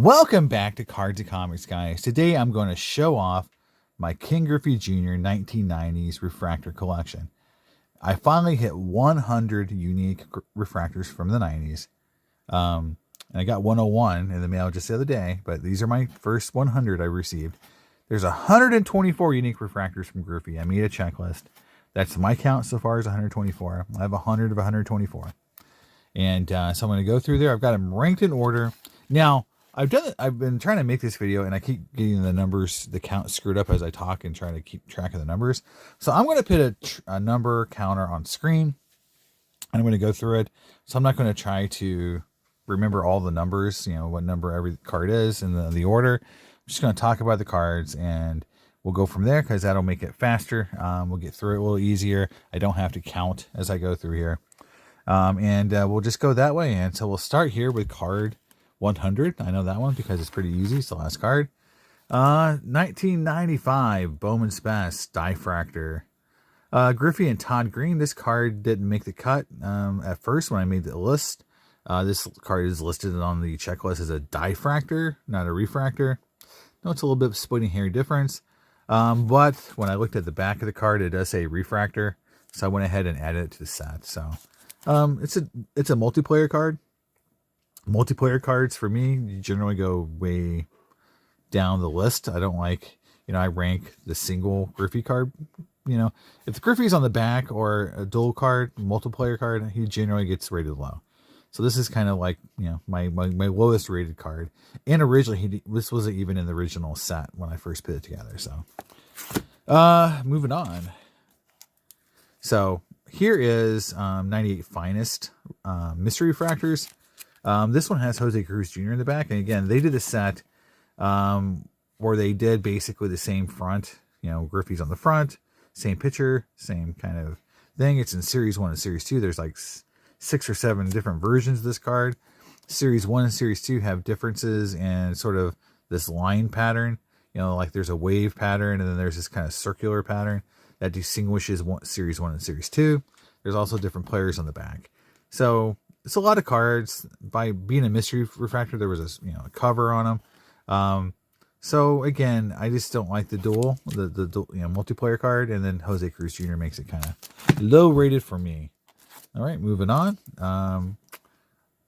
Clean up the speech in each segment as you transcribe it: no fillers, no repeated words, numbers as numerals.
Welcome back to Cards and Comics, guys. Today I'm going to show off my King Griffey Jr. 1990s refractor collection. I finally hit 100 unique refractors from the 90s. And I got 101 in the mail just the other day, but these are my first 100 I received. There's 124 unique refractors from Griffey. I made a checklist. That's my count so far is 124. I have 100 of 124. And so I'm going to go through there. I've got them ranked in order. Now, I've been trying to make this video, and I keep getting the numbers, the count screwed up as I talk and trying to keep track of the numbers. So I'm going to put a number counter on screen, and I'm going to go through it. So I'm not going to try to remember all the numbers, what number every card is in the order. I'm just going to talk about the cards, and we'll go from there because that'll make it faster. We'll get through it a little easier. I don't have to count as I go through here. And we'll just go that way. And so we'll start here with card 100. I know that one because it's pretty easy. It's the last card. 1995 Bowman's Best Diffractor. Griffey and Todd Green. This card didn't make the cut at first when I made the list. This card is listed on the checklist as a diffractor, not a refractor. No, it's a little bit of splitting hair difference. But when I looked at the back of the card, it does say refractor. So I went ahead and added it to the set. So it's a multiplayer card. Multiplayer cards for me generally go way down the list. I don't like, I rank the single Griffey card. If the Griffey's on the back or a dual card, multiplayer card, he generally gets rated low. So this is kind of like, my lowest rated card. And originally, this wasn't even in the original set when I first put it together. So, moving on. So here is 98 Finest Mystery Refractors. This one has Jose Cruz Jr. in the back. And again, they did a set where they did basically the same front. Griffey's on the front, same picture, same kind of thing. It's in Series 1 and Series 2. There's like 6 or 7 different versions of this card. Series 1 and Series 2 have differences in sort of this line pattern. Like there's a wave pattern, and then there's this kind of circular pattern that distinguishes Series 1 and Series 2. There's also different players on the back. So it's a lot of cards. By being a mystery refractor, there was a cover on them. So again, I just don't like the dual, the multiplayer card, and then Jose Cruz Jr. makes it kind of low rated for me. All right, moving on.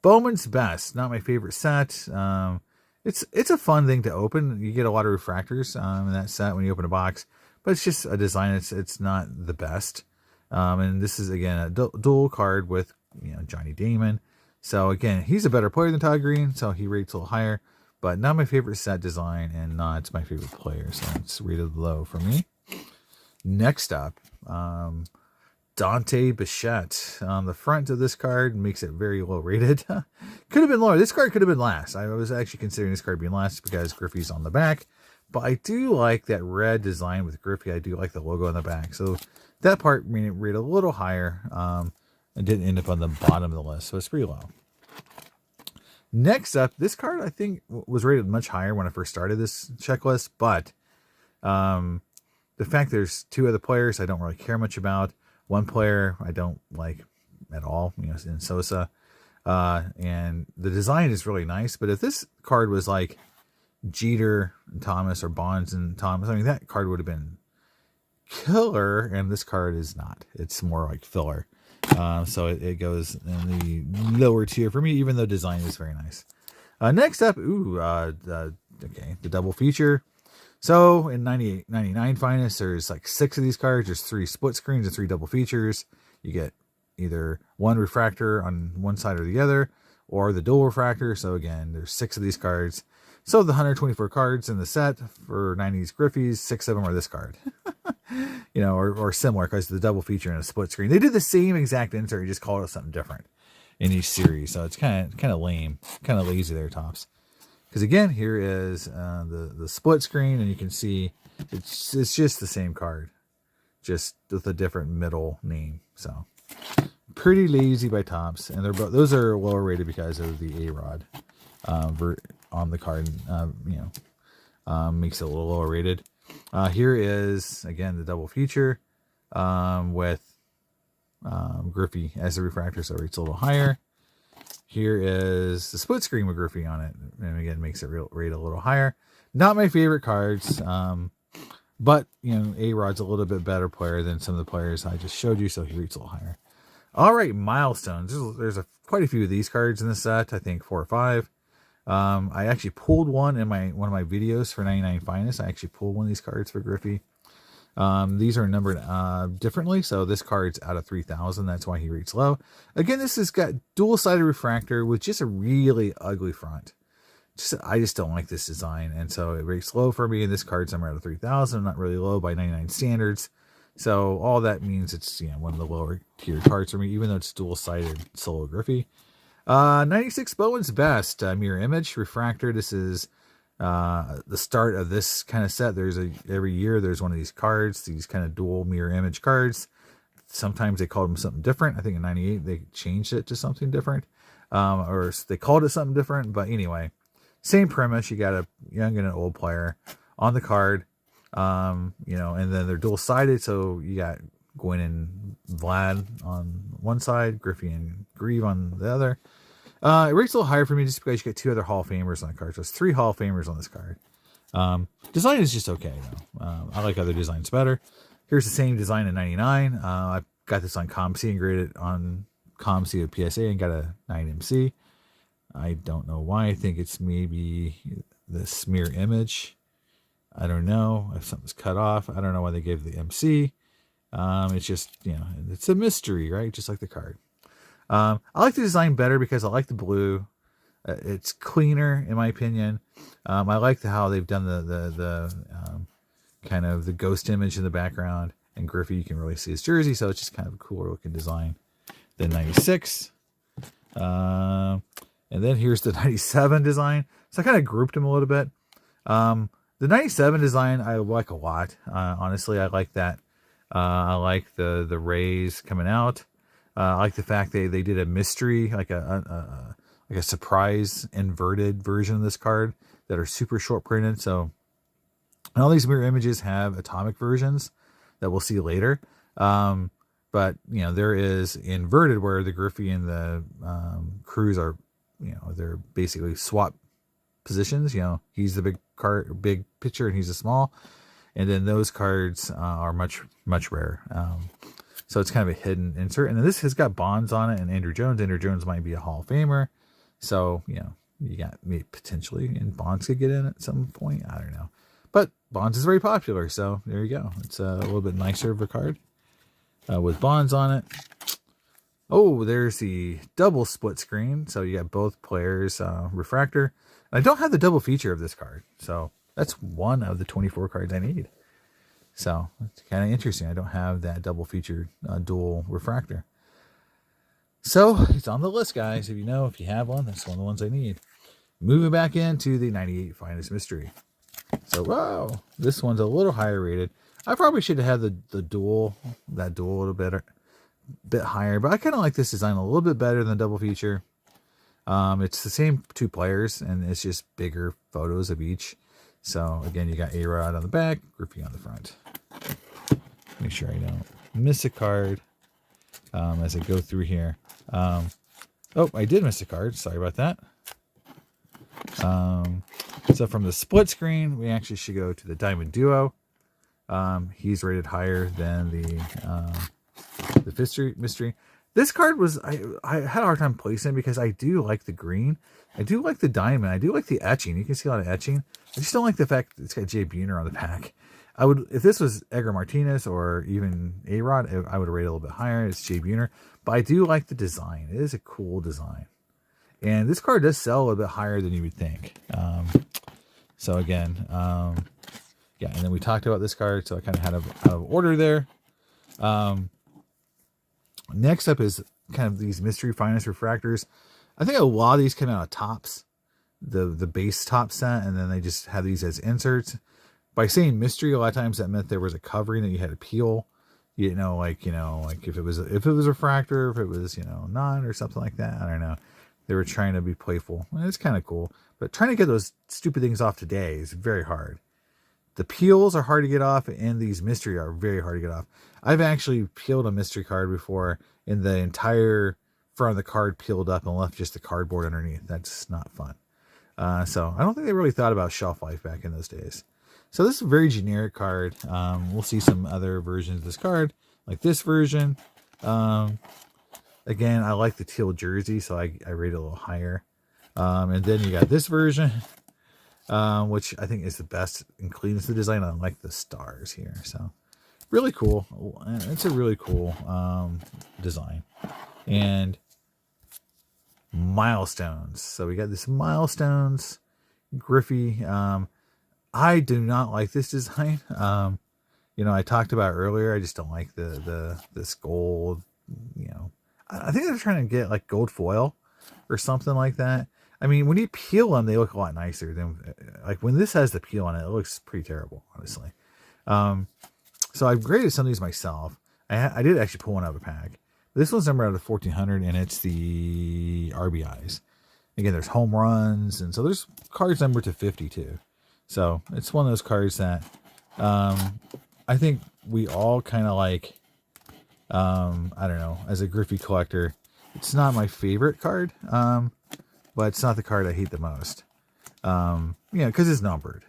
Bowman's Best, not my favorite set. It's a fun thing to open. You get a lot of refractors in that set when you open a box, but it's just a design. It's not the best. And this is again a dual card with Johnny Damon. So again, he's a better player than Todd Green, so he rates a little higher, but not my favorite set design and not my favorite player, so it's rated low for me. Next up, Dante Bichette. On the front of this card makes it very low rated. Could have been lower. This card could have been last. I was actually considering this card being last because Griffey's on the back, but I do like that red design with Griffey. I do like the logo on the back, so that part made it rate a little higher. And didn't end up on the bottom of the list, so it's pretty low. Next up, this card I think was rated much higher when I first started this checklist, but the fact there's 2 other players I don't really care much about. One player I don't like at all, in Sosa, and the design is really nice. But if this card was like Jeter and Thomas or Bonds and Thomas, that card would have been killer, and this card is not. It's more like filler. So it goes in the lower tier for me, even though design is very nice. Next up, the double feature. So in 99 Finest, there's like 6 of these cards. There's 3 split screens and 3 double features. You get either one refractor on one side or the other, or the dual refractor. So again, there's 6 of these cards. So the 124 cards in the set for 90s Griffey's, 6 of them are this card. Or similar, because the double feature and a split screen. They did the same exact insert, you just called it something different in each series. So it's kind of lame, kind of lazy there, Tops. Because again, here is the split screen, and you can see it's just the same card, just with a different middle name. So pretty lazy by Tops, and those are lower rated because of the A-Rod on the card. Makes it a little lower rated. Here is, again, the double feature with Griffey as the refractor, so it's a little higher. Here is the split screen with Griffey on it. And again, makes it rate a little higher. Not my favorite cards. But, you know, A-Rod's a little bit better player than some of the players I just showed you, so he rates a little higher. All right, milestones. There's quite a few of these cards in the set. I think 4 or 5. I actually pulled one in one of my videos for 99 Finest. I actually pulled one of these cards for Griffey. These are numbered differently, so this card's out of 3,000. That's why he rates low. Again, this has got dual-sided refractor with just a really ugly front. I just don't like this design, and so it rates low for me. And this card's number out of 3,000, not really low by 99 standards. So all that means it's, you know, one of the lower tier cards for me, even though it's dual-sided solo Griffey. 96 Bowen's Best mirror image refractor. This is the start of this kind of set. Every year there's one of these cards, these kind of dual mirror image cards. Sometimes they called them something different. I think in 98 they changed it to something different, or they called it something different. But anyway, same premise. You got a young and an old player on the card, you know, and then they're dual-sided. So you got Gwyn and Vlad on one side, Griffey and Grieve on the other. It rates a little higher for me just because you get 2 other Hall of Famers on the card. So it's 3 Hall of Famers on this card. Design is just okay, though. I like other designs better. Here's the same design in 99. I got this on ComC and graded on ComC with PSA and got a 9MC. I don't know why. I think it's maybe this mirror image. I don't know if something's cut off. I don't know why they gave the MC. It's just, you know, it's a mystery, right? Just like the card. I like the design better because I like the blue. It's cleaner, in my opinion. I like how they've done the kind of the ghost image in the background. And Griffey, you can really see his jersey, so it's just kind of a cooler looking design than 96. And then here's the 97 design. So I kind of grouped them a little bit. The 97 design I like a lot. Honestly, I like that. I like the rays coming out. I like the fact they did a mystery, like a surprise inverted version of this card that are super short printed. So, and all these mirror images have atomic versions that we'll see later. But, you know, there is inverted where the Griffey and the Cruz are, you know, they're basically swap positions. You know, he's the big pitcher and he's the small. And then those cards are much rarer. So it's kind of a hidden insert. And then this has got Bonds on it and Andrew Jones. Andrew Jones might be a Hall of Famer. So, you know, you got maybe potentially, and Bonds could get in at some point. I don't know. But Bonds is very popular. So there you go. It's a little bit nicer of a card with Bonds on it. Oh, there's the double split screen. So you got both players refractor. I don't have the double feature of this card. So that's one of the 24 cards I need. So it's kind of interesting. I don't have that double featured dual refractor. So it's on the list, guys. If you have one, that's one of the ones I need. Moving back into the 98 Finest Mystery. So, wow, this one's a little higher rated. I probably should have had the dual a little bit higher, but I kind of like this design a little bit better than double feature. It's the same 2 players, and it's just bigger photos of each. So, again, you got A-Rod on the back, Griffey on the front. Make sure I don't miss a card as I go through here. Oh, I did miss a card. Sorry about that. So from the split screen, we actually should go to the Diamond Duo. He's rated higher than the mystery. This card was, I had a hard time placing because I do like the green. I do like the diamond. I do like the etching. You can see a lot of etching. I just don't like the fact that it's got Jay Buhner on the back. If this was Edgar Martinez or even A-Rod, I would rate it a little bit higher. It's Jay Buhner. But I do like the design. It is a cool design. And this card does sell a little bit higher than you would think. So again, yeah, and then we talked about this card, so I kind of had out of order there. Next up is kind of these Mystery Finest Refractors. I think a lot of these came out of Tops, the base top set, and then they just have these as inserts. By saying mystery, a lot of times that meant there was a covering that you had to peel. You didn't know, like if it was refractor, if it was, non or something like that. I don't know. They were trying to be playful. And it's kind of cool. But trying to get those stupid things off today is very hard. The peels are hard to get off, and these mystery are very hard to get off. I've actually peeled a mystery card before, and the entire front of the card peeled up and left just the cardboard underneath. That's not fun. So I don't think they really thought about shelf life back in those days. So this is a very generic card. We'll see some other versions of this card, like this version. Again, I like the teal jersey, so I rate it a little higher. And then you got this version, which I think is the best and cleanest of the design. I like the stars here. So really cool. It's a really cool design. And milestones. So we got this milestones, Griffey. I do not like this design. I talked about earlier, I just don't like this gold, I think they're trying to get like gold foil or something like that. I mean, when you peel them, they look a lot nicer than like when this has the peel on it. It looks pretty terrible, honestly. So I've graded some of these myself. I did actually pull one out of a pack. This one's numbered out of 1400, and it's the RBIs. Again, there's home runs, and so there's cards numbered to 50 too. So it's one of those cards that I think we all kind of like. I don't know, as a Griffey collector, it's not my favorite card, but it's not the card I hate the most. Because it's numbered.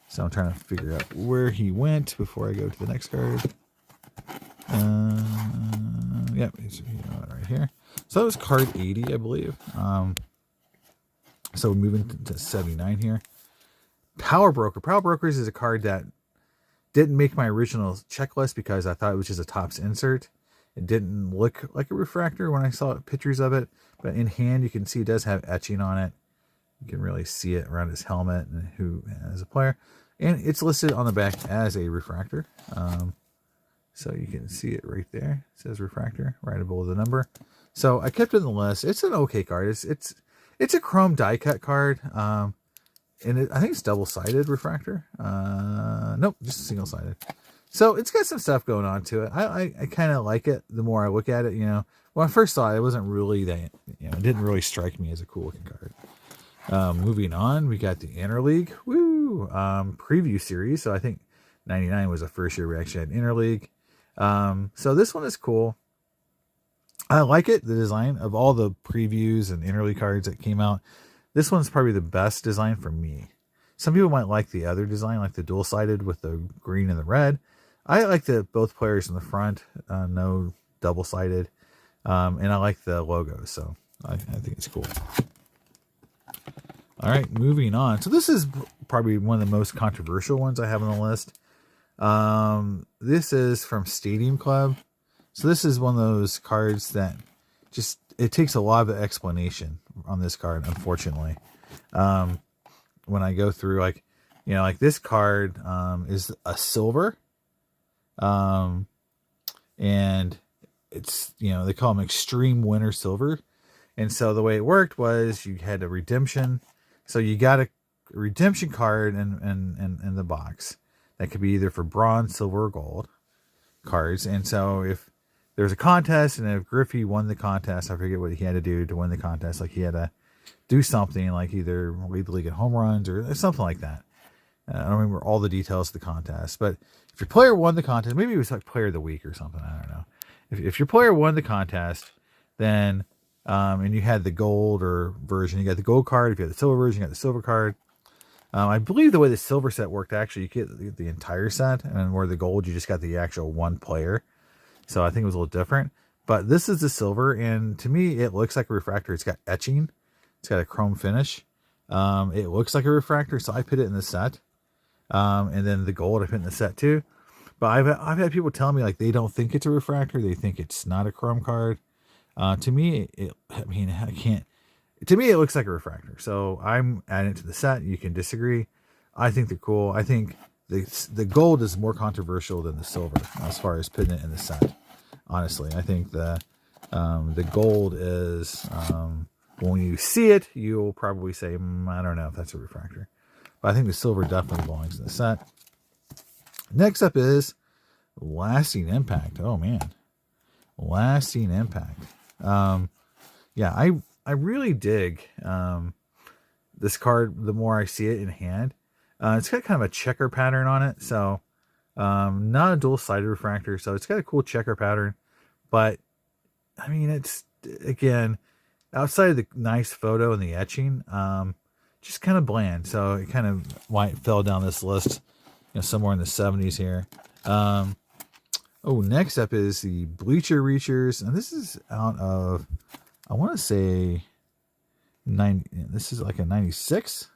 So I'm trying to figure out where he went before I go to the next card. Yep, he's right here. So that was card 80, I believe. So we're moving to 79 here. Power Broker. Power Brokers is a card that didn't make my original checklist because I thought it was just a Topps insert. It didn't look like a refractor when I saw pictures of it, but in hand you can see it does have etching on it. You can really see it around his helmet and who as a player. And it's listed on the back as a refractor. So you can see it right there. It says refractor right above the number. So I kept it in the list. It's an okay card. It's a chrome die cut card. And I think it's double-sided refractor. Nope, just single-sided. So it's got some stuff going on to it. I kind of like it the more I look at it. When I first saw it, it wasn't really that, it didn't really strike me as a cool looking card. Moving on, we got the Interleague. Woo! Preview series. So I think 99 was the first year we actually had Interleague. So this one is cool. I like it, the design of all the previews and Interleague cards that came out. This one's probably the best design for me. Some people might like the other design, like the dual-sided with the green and the red. I like both players in the front, no double-sided. And I like the logo, so I think it's cool. All right, moving on. So this is probably one of the most controversial ones I have on the list. This is from Stadium Club. So this is one of those cards that it takes a lot of explanation on this card, unfortunately. When I go through, like this card is a silver. And it's, they call them Extreme Winter Silver. And so the way it worked was you had a redemption. So you got a redemption card in the box. That could be either for bronze, silver, or gold cards. And so if there's a contest, and if Griffey won the contest, I forget what he had to do to win the contest. Like he had to do something, like either lead the league in home runs or something like that. I don't remember all the details of the contest, but if your player won the contest, maybe it was like player of the week or something. I don't know. If your player won the contest, then and you had the gold or version, you got the gold card. If you had the silver version, you got the silver card. I believe the way the silver set worked, actually, you get the entire set, and where the gold, you just got the actual one player. So I think it was a little different. But this is the silver, and to me, it looks like a refractor. It's got etching. It's got a chrome finish. It looks like a refractor, so I put it in the set. And then the gold I put in the set too. But I've had people tell me like they don't think it's a refractor. They think it's not a chrome card. To me, I can't. To me, it looks like a refractor. So I'm adding it to the set. You can disagree. I think they're cool. I think the gold is more controversial than the silver as far as putting it in the set. Honestly, I think the gold is when you see it, you'll probably say, I don't know if that's a refractor. But I think the silver definitely belongs in the set. Next up is Lasting Impact. Oh man, Lasting Impact. Yeah, I really dig this card the more I see it in hand. It's got kind of a checker pattern on it, so not a dual-sided refractor, so it's got a cool checker pattern. But I mean, it's again, outside of the nice photo and the etching, just kind of bland. So it kind of why it fell down this list, somewhere in the 70s here. Next up is the Bleacher Reachers, and this is out of, I want to say, this is like a 96.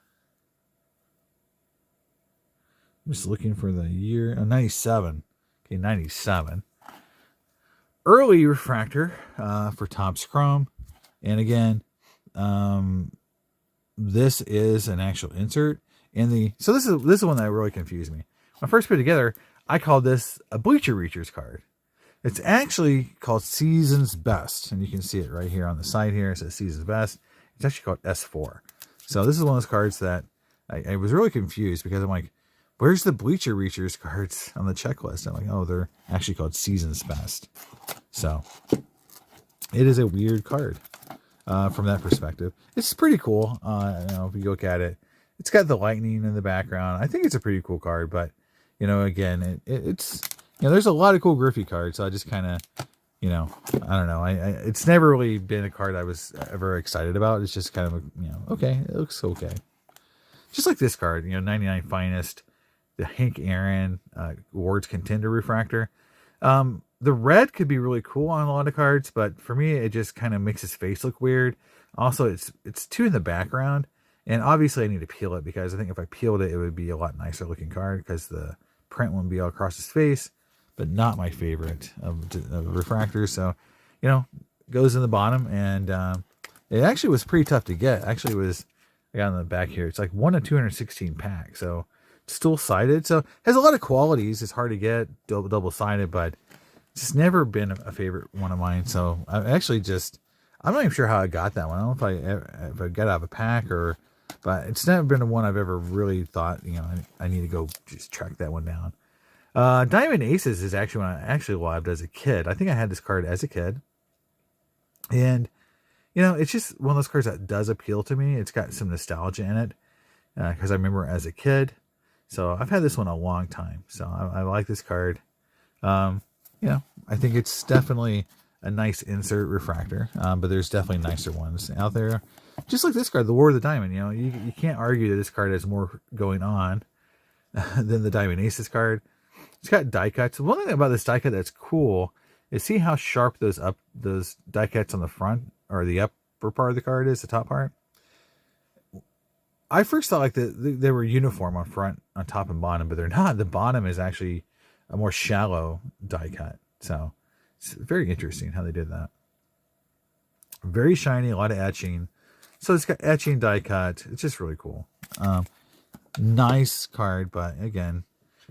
I'm just looking for the year. 97. Okay, 97. Early refractor for Topps Chrome. And again, this is an actual insert. So this is one that really confused me. When I first put it together, I called this a Bleacher Reachers card. It's actually called Season's Best. And you can see it right here on the side here. It says Season's Best. It's actually called S4. So this is one of those cards that I was really confused because I'm like, where's the Bleacher Reachers cards on the checklist? I'm like, oh, they're actually called Season's Best. So it is a weird card from that perspective. It's pretty cool. If you look at it, it's got the lightning in the background. I think it's a pretty cool card, but again, it's there's a lot of cool Griffey cards. So I just kind of, I don't know. It's never really been a card I was ever excited about. It's just kind of, okay, it looks okay. Just like this card, 99 Finest, the Hank Aaron Awards Contender Refractor. The red could be really cool on a lot of cards, but for me, it just kind of makes his face look weird. Also, it's too in the background, and obviously I need to peel it because I think if I peeled it, it would be a lot nicer looking card because the print wouldn't be all across his face, but not my favorite of refractors. So, goes in the bottom, and it actually was pretty tough to get. Actually, it was, I got on the back here, it's like 1 of 216 pack, so it's dual-sided. So, has a lot of qualities. It's hard to get, double-sided, but it's just never been a favorite one of mine. So, I'm not even sure how I got that one. I don't know if I got out of a pack but it's never been one I've ever really thought, I need to go just track that one down. Diamond Aces is actually one I actually loved as a kid. I think I had this card as a kid. And, it's just one of those cards that does appeal to me. It's got some nostalgia in it because I remember as a kid. So I've had this one a long time. So I like this card. I think it's definitely a nice insert refractor, but there's definitely nicer ones out there. Just like this card, the War of the Diamond. You can't argue that this card has more going on than the Diamond Aces card. It's got die cuts. One thing about this die cut that's cool is see how sharp those die cuts on the front or the upper part of the card is, the top part. I first thought like they were uniform on front, on top and bottom, but they're not. The bottom is actually a more shallow die cut. So it's very interesting how they did that. Very shiny, a lot of etching. So it's got etching, die cut. It's just really cool. Nice card, but again,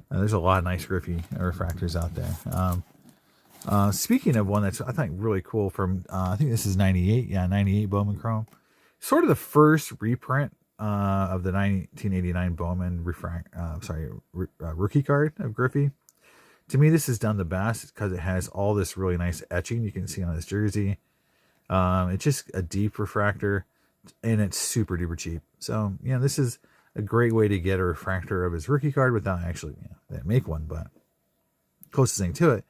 there's a lot of nice Griffey refractors out there. Speaking of one that's I think really cool from I think this is 98. Yeah, 98 Bowman Chrome. Sort of the first reprint of the 1989 Bowman rookie card of Griffey. To me, this is done the best because it has all this really nice etching you can see on this jersey. It's just a deep refractor, and it's super duper cheap. So, this is a great way to get a refractor of his rookie card without actually make one, but closest thing to it.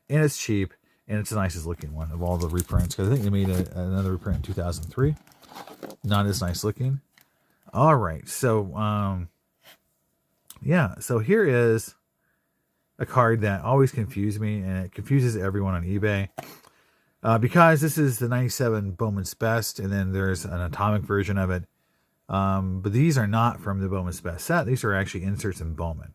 And it's cheap, and it's the nicest looking one of all the reprints because I think they made another reprint in 2003. Not as nice looking. All right, so so here is a card that always confused me, and it confuses everyone on eBay because this is the 97 Bowman's Best, and then there's an atomic version of it. But these are not from the Bowman's Best set. These are actually inserts in Bowman.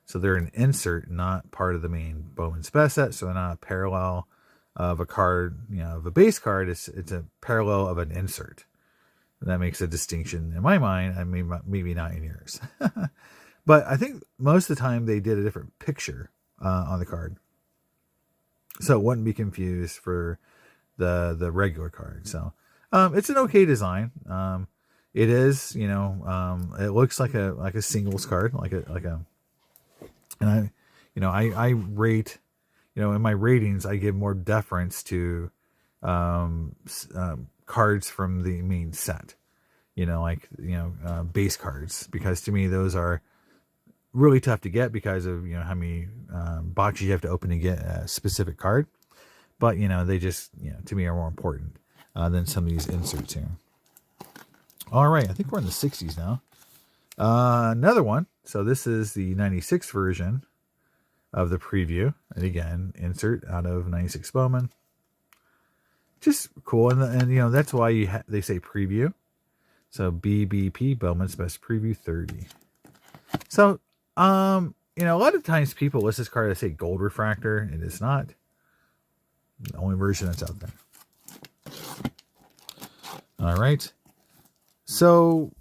So they're an insert, not part of the main Bowman's Best set. So they're not a parallel of a card, of a base card. It's a parallel of an insert. And that makes a distinction in my mind. I mean, maybe not in yours. But I think most of the time they did a different picture on the card. So it wouldn't be confused for the regular card. So it's an okay design. It is, it looks like a singles card, and I rate, in my ratings, I give more deference to cards from the main set, base cards, because to me those are really tough to get because of how many boxes you have to open to get a specific card. But they just to me are more important. than some of these inserts here. All right, I think we're in the 60s now. Another one. So this is the 96 version of the preview. And again, insert out of 96 Bowman. Just cool. And you know, that's why they say preview. So BBP, Bowman's Best Preview 30. So, you know, a lot of times people list this card as say gold refractor. It is not. The only version that's out there. All right. So,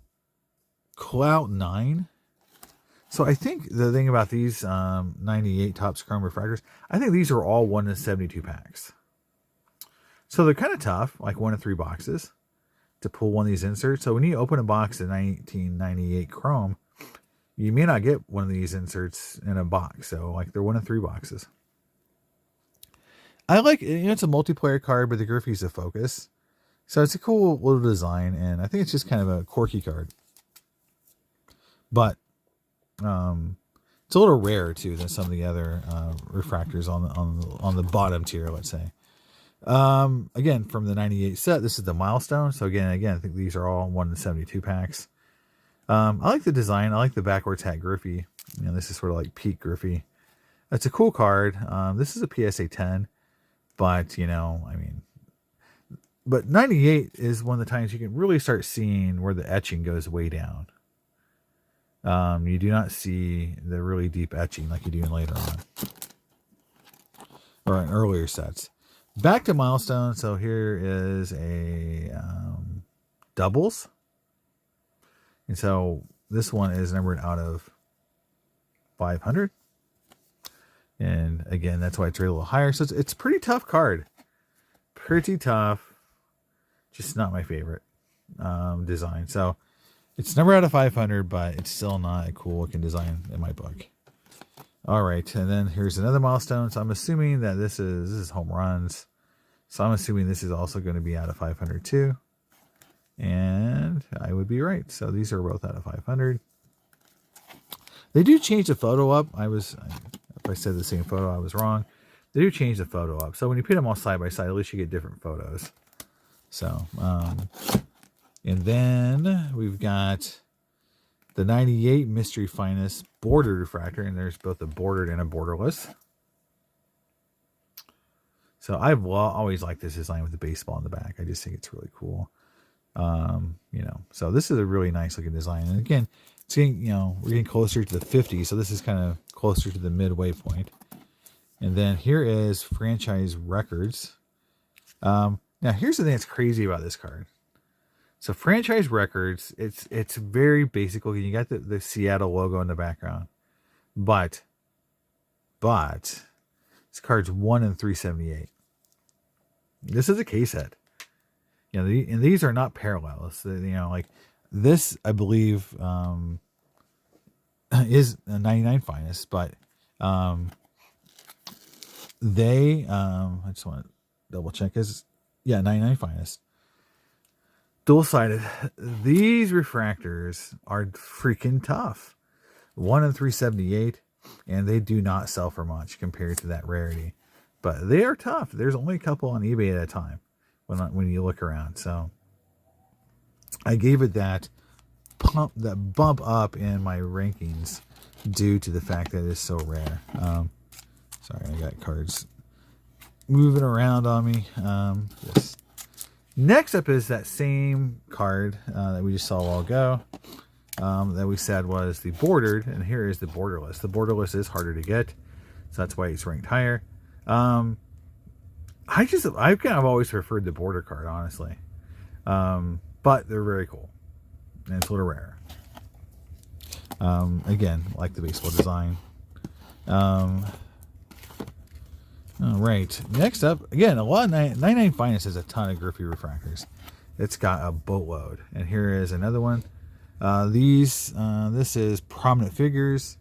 Clout 9. So I think the thing about these 98 Topps Chrome refractors, I think these are all 1 in 72 packs. So they're kind of tough, like 1 in 3 boxes to pull one of these inserts. So when you open a box of 1998 Chrome, you may not get one of these inserts in a box. So like they're 1 in 3 boxes. I like, you know, it's a multiplayer card, but the Griffey's a focus. So it's a cool little design, and I think it's just kind of a quirky card. But it's a little rarer too than some of the other refractors on the bottom tier, let's say. Again, from the 98 set, this is the milestone. So again, I think these are all 1 in 72 packs. I like the design. I like the backwards hat Griffey. You know, this is sort of like peak Griffey. It's a cool card. This is a PSA 10, but you know, I mean, but 98 is one of the times you can really start seeing where the etching goes way down. You do not see the really deep etching like you do in later on, or in earlier sets. Back to milestone. So here is a doubles, and so this one is numbered out of 500. And again, that's why it's rated a little higher. So it's a pretty tough card, pretty tough. Just not my favorite design. So it's number out of 500, but it's still not a cool looking design in my book. All right, and then here's another milestone. So I'm assuming that this is home runs. So I'm assuming this is also going to be out of 500 too. And I would be right. So these are both out of 500. They do change the photo up. If I said the same photo, I was wrong. They do change the photo up. So when you put them all side by side, at least you get different photos. So, and then we've got the 98 Mystery Finest Bordered Refractor, and there's both a bordered and a borderless. So I've always liked this design with the baseball in the back. I just think it's really cool. You know, so this is a really nice looking design. And again, it's getting, you know, we're getting closer to the 50, so this is kind of closer to the midway point. And then here is Franchise Records. Now, here's the thing that's crazy about this card. So, Franchise Records, it's very basic looking. You got the Seattle logo in the background. But, this card's 1 in 378. This is a case set. You know, and these are not parallels. You know, like this, I believe, is a 99 Finest, but I just want to double check. Yeah, 99 Finest. Dual-sided. These refractors are freaking tough. 1 in 378, and they do not sell for much compared to that rarity. But they are tough. There's only a couple on eBay at a time when you look around. So I gave it that bump up in my rankings due to the fact that it's so rare. Sorry, I got cards moving around on me. Next up is that same card that we just saw a while ago that we said was the bordered, and here is the borderless. The borderless is harder to get, so that's why it's ranked higher. I've kind of always preferred the border card, honestly, but they're very cool, and it's a little rare. Again, like the baseball design. All right, next up, again, a lot of 99 Finest has a ton of Griffey refractors. It's got a boatload, and here is another one. This is Prominent Figures,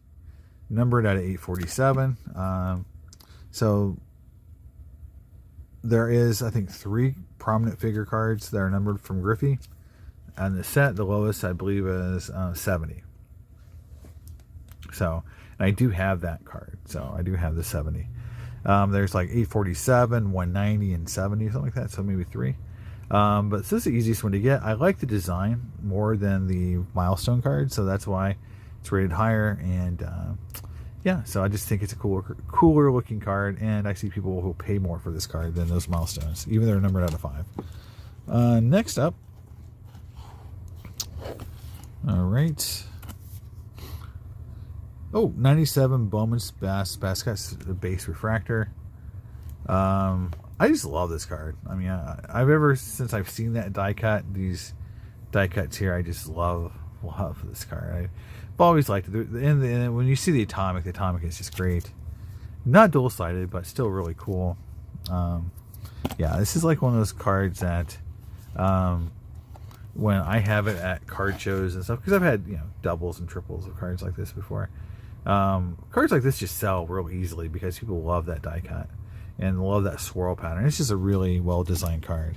numbered out of 847. So there is, I think, 3 Prominent Figure cards that are numbered from Griffey. And the set, the lowest, I believe, is 70. So, and I do have that card. So I do have the 70. There's like 847, 190, and 70, something like that. So maybe 3. But this is the easiest one to get. I like the design more than the milestone card, so that's why it's rated higher. And yeah, so I just think it's a cooler looking card, and I see people who pay more for this card than those milestones, even though they're numbered out of 5. Next up, all right. Oh, 97 Bowman's Best base refractor. I just love this card. I mean, since I've seen that die cut, these die cuts here, I just love this card. I've always liked it. And when you see the atomic is just great. Not dual-sided, but still really cool. Yeah, this is like one of those cards that when I have it at card shows and stuff, because I've had doubles and triples of cards like this before. Cards like this just sell real easily because people love that die cut and love that swirl pattern. It's just a really well designed card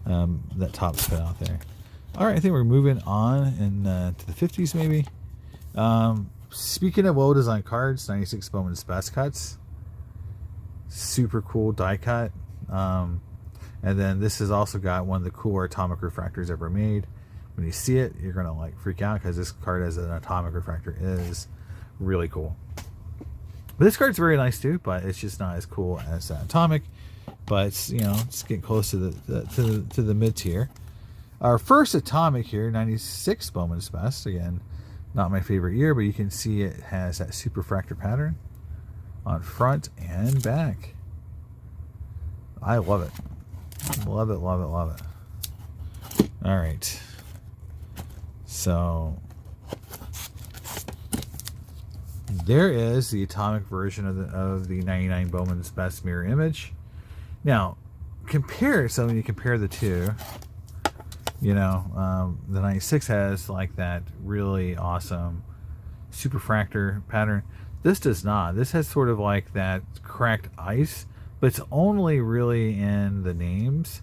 that Topps put out there. All right, I think we're moving on to the 50s maybe. Speaking of well designed cards, 96 Bowman's Best Cuts, super cool die cut. And then this has also got one of the cooler atomic refractors ever made. When you see it, you're gonna like freak out because this card as an atomic refractor is really cool. This card's very nice too, but it's just not as cool as that atomic. But it's it's getting close to the mid tier. Our first atomic here, 96 Bowman's Best. Again, not my favorite year, but you can see it has that super fractor pattern on front and back. I love it. Love it, love it, love it. All right. So there is the atomic version of the 99 Bowman's Best mirror image. Now, so when you compare the two, the 96 has like that really awesome superfractor pattern. This does not. This has sort of like that cracked ice, but it's only really in the names,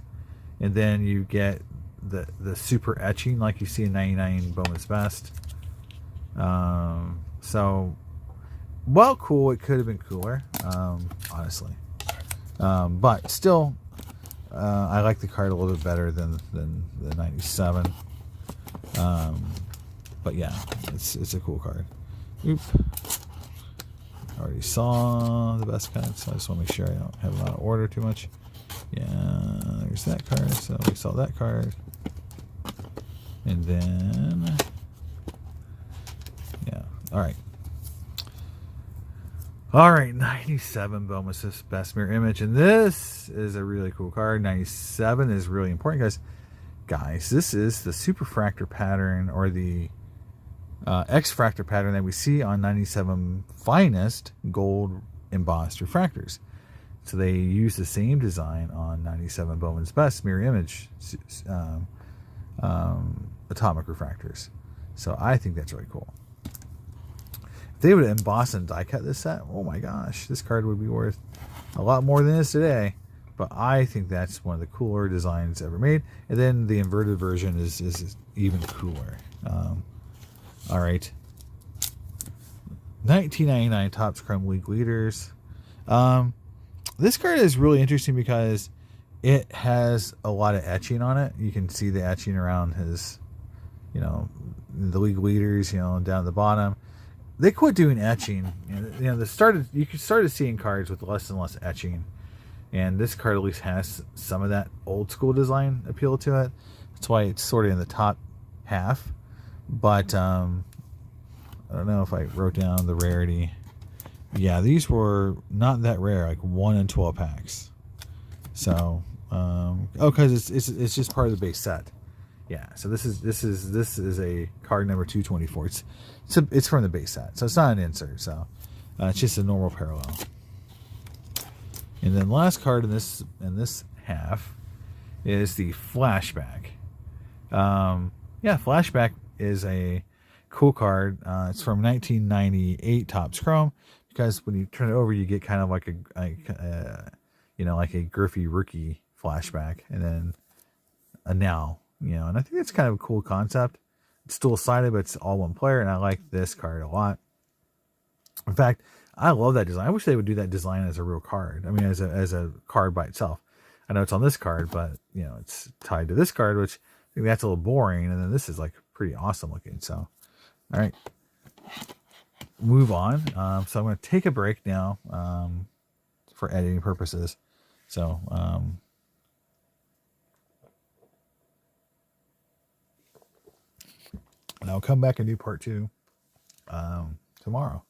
and then you get the super etching like you see in 99 Bowman's Best. So well, cool. It could have been cooler, honestly. But still, I like the card a little bit better than the 97. But yeah, it's a cool card. Oop. Already saw the best card, so I just want to make sure I don't have them out of order too much. Yeah, there's that card. So we saw that card. And then, yeah, all right. All right, 97 Bowman's Best mirror image, and this is a really cool card. 97 is really important, guys. This is the superfractor pattern, or the X-fractor pattern that we see on 97 finest gold embossed refractors. So they use the same design on 97 Bowman's Best mirror image atomic refractors. So I think that's really cool. If they would emboss and die cut this set, oh my gosh, this card would be worth a lot more than it is today. But I think that's one of the cooler designs ever made. And then the inverted version is even cooler. All right. 1999 Topps Chrome League Leaders. This card is really interesting because it has a lot of etching on it. You can see the etching around his, the league leaders, down at the bottom. They quit doing etching. You started seeing cards with less and less etching. And this card at least has some of that old school design appeal to it. That's why it's sort of in the top half. But I don't know if I wrote down the rarity. Yeah, these were not that rare, like 1 in 12 packs. So, because it's just part of the base set. Yeah, so this is a card number 224. It's from the base set, so it's not an insert. So it's just a normal parallel. And then last card in this half is the Flashback. Flashback is a cool card. It's from 1998 Topps Chrome, because when you turn it over, you get kind of like a Griffey rookie flashback, and then a now, and I think it's kind of a cool concept. It's dual-sided, but it's all one player, and I like this card a lot. In fact, I love that design. I wish they would do that design as a real card. I mean, as a card by itself. I know it's on this card, but you know, it's tied to this card, which I think that's a little boring. And then this is like pretty awesome looking. So, all right, move on. So I'm going to take a break now for editing purposes. So, and I'll come back and do part 2 tomorrow.